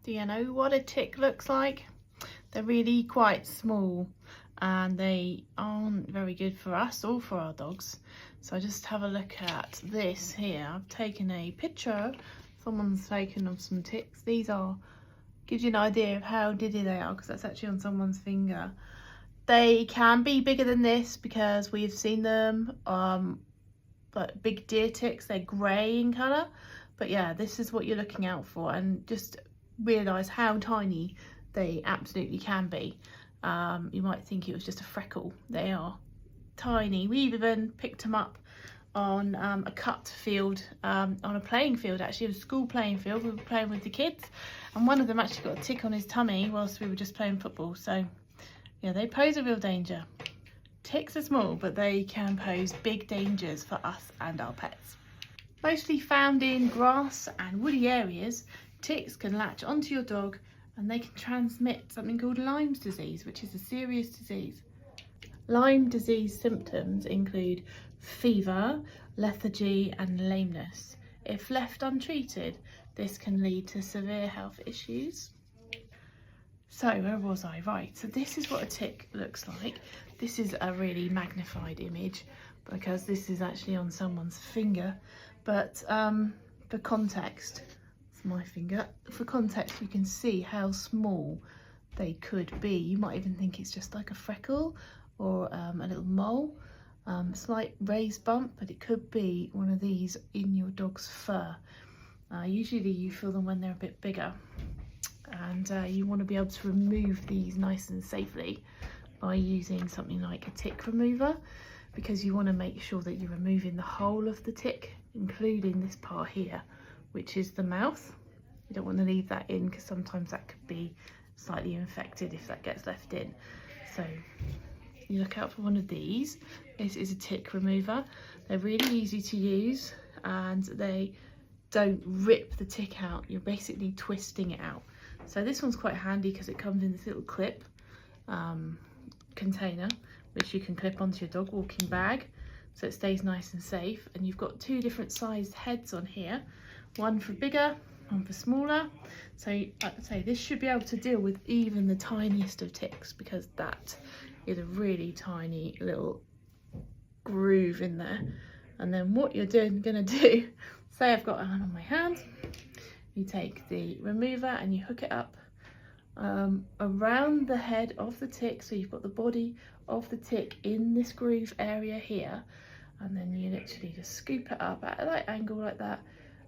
Do you know what a tick looks like? They're really quite small and they aren't very good for us or for our dogs. So I just have a look at this here. I've taken a picture, someone's taken of some ticks. These are, gives you an idea of how diddy they are because that's actually on someone's finger. They can be bigger than this because we've seen them, like big deer ticks, they're grey in colour. But yeah, this is what you're looking out for, and just realise how tiny they absolutely can be. You might think it was just a freckle. They are tiny. We've even picked them up on a cut field, on a playing field, actually, a school playing field. We were playing with the kids and one of them actually got a tick on his tummy whilst we were just playing football. So yeah, they pose a real danger. Ticks are small, but they can pose big dangers for us and our pets. Mostly found in grass and woody areas, ticks can latch onto your dog and they can transmit something called Lyme's disease, which is a serious disease. Lyme disease symptoms include fever, lethargy and lameness. If left untreated, this can lead to severe health issues. So where was I? Right, so this is what a tick looks like. This is a really magnified image because this is actually on someone's finger, but for context, it's my finger. For context, you can see how small they could be. You might even think it's just like a freckle or a little mole, slight raised bump, but it could be one of these in your dog's fur. Usually you feel them when they're a bit bigger, and you want to be able to remove these nice and safely by using something like a tick remover, because you want to make sure that you're removing the whole of the tick, including this part here, which is the mouth. You don't want to leave that in because sometimes that could be slightly infected if that gets left in. So you look out for one of these. This is a tick remover. They're really easy to use and they don't rip the tick out. You're basically twisting it out. So this one's quite handy because it comes in this little clip container, which you can clip onto your dog walking bag so it stays nice and safe. And you've got two different sized heads on here, one for bigger, one for smaller. So like I say, this should be able to deal with even the tiniest of ticks, because that is a really tiny little groove in there. And then what you're gonna do, say I've got a hand on my hand, you take the remover and you hook it up around the head of the tick, so you've got the body of the tick in this groove area here, and then you literally just scoop it up at a right angle like that,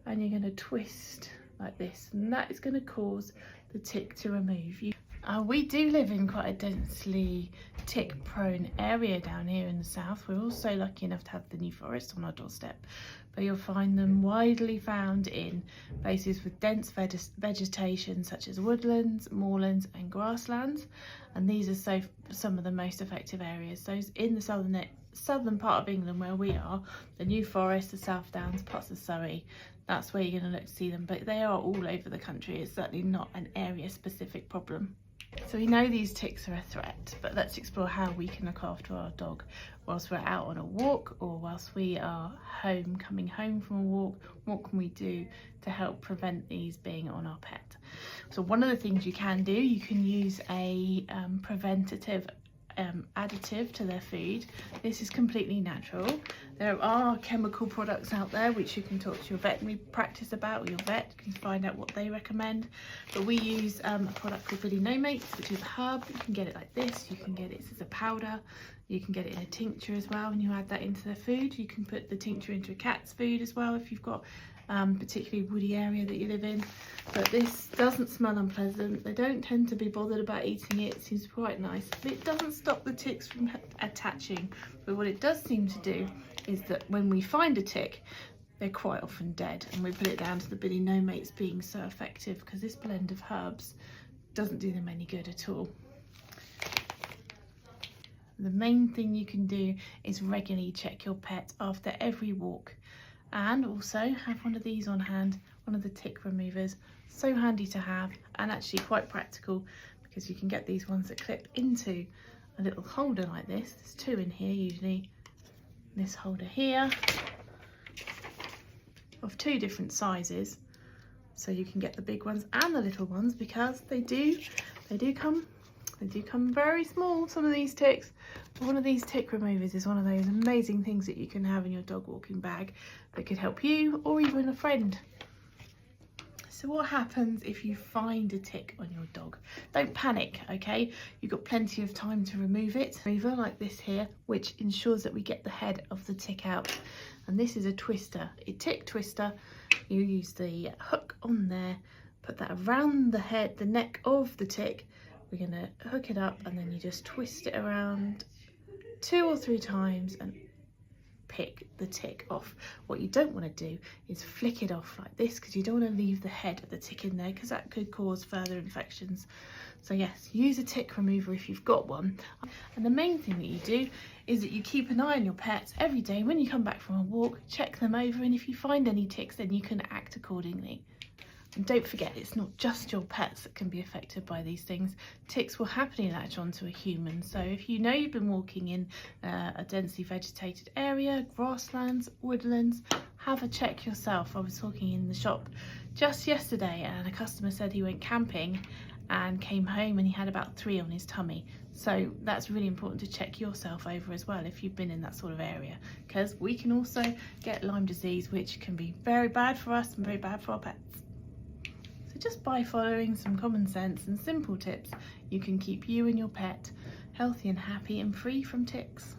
and you're going to twist like this, and that is going to cause the tick to remove. We do live in quite a densely tick prone area down here in the south. We're also lucky enough to have the New Forest on our doorstep, but you'll find them widely found in places with dense vegetation such as woodlands, moorlands and grasslands, and these are some of the most effective areas. Those in the southern part of England where we are, the New Forest, the South Downs, parts of Surrey, that's where you're going to look to see them, but they are all over the country. It's certainly not an area specific problem. So we know these ticks are a threat, but let's explore how we can look after our dog whilst we're out on a walk or whilst we are coming home from a walk. What can we do to help prevent these being on our pet? So one of the things you can do, you can use a preventative additive to their food. This is completely natural. There are chemical products out there which you can talk to your veterinary practice about, or your vet can find out what they recommend, but we use a product called Billy No Mates, which is a herb. You can get it like this, you can get it as a powder, you can get it in a tincture as well, and you add that into their food. You can put the tincture into a cat's food as well if you've got particularly woody area that you live in. But this doesn't smell unpleasant. They don't tend to be bothered about eating it. It seems quite nice, but it doesn't stop the ticks from attaching. But what it does seem to do is that when we find a tick, they're quite often dead, and we put it down to the Billy No Mates being so effective, because this blend of herbs doesn't do them any good at all. The main thing you can do is regularly check your pet after every walk, and also have one of these on hand, one of the tick removers. So handy to have, and actually quite practical, because you can get these ones that clip into a little holder like this. There's two in here usually. This holder here of two different sizes, so you can get the big ones and the little ones, because they do come very small, some of these ticks. One of these tick removers is one of those amazing things that you can have in your dog walking bag that could help you or even a friend. So what happens if you find a tick on your dog? Don't panic, okay? You've got plenty of time to remove it. Remover like this here, which ensures that we get the head of the tick out. And this is a twister, a tick twister. You use the hook on there, put that around the head, the neck of the tick. We're gonna hook it up, and then you just twist it around 2 or 3 times and pick the tick off. What you don't want to do is flick it off like this, because you don't want to leave the head of the tick in there, because that could cause further infections. So yes, use a tick remover if you've got one. And the main thing that you do is that you keep an eye on your pets every day. When you come back from a walk, check them over, and if you find any ticks, then you can act accordingly. And don't forget, it's not just your pets that can be affected by these things. Ticks will happily latch onto a human. So if you know you've been walking in a densely vegetated area, grasslands, woodlands, have a check yourself. I was talking in the shop just yesterday, and a customer said he went camping and came home and he had about 3 on his tummy. So that's really important to check yourself over as well if you've been in that sort of area, because we can also get Lyme disease, which can be very bad for us and very bad for our pets. So just by following some common sense and simple tips, you can keep you and your pet healthy and happy and free from ticks.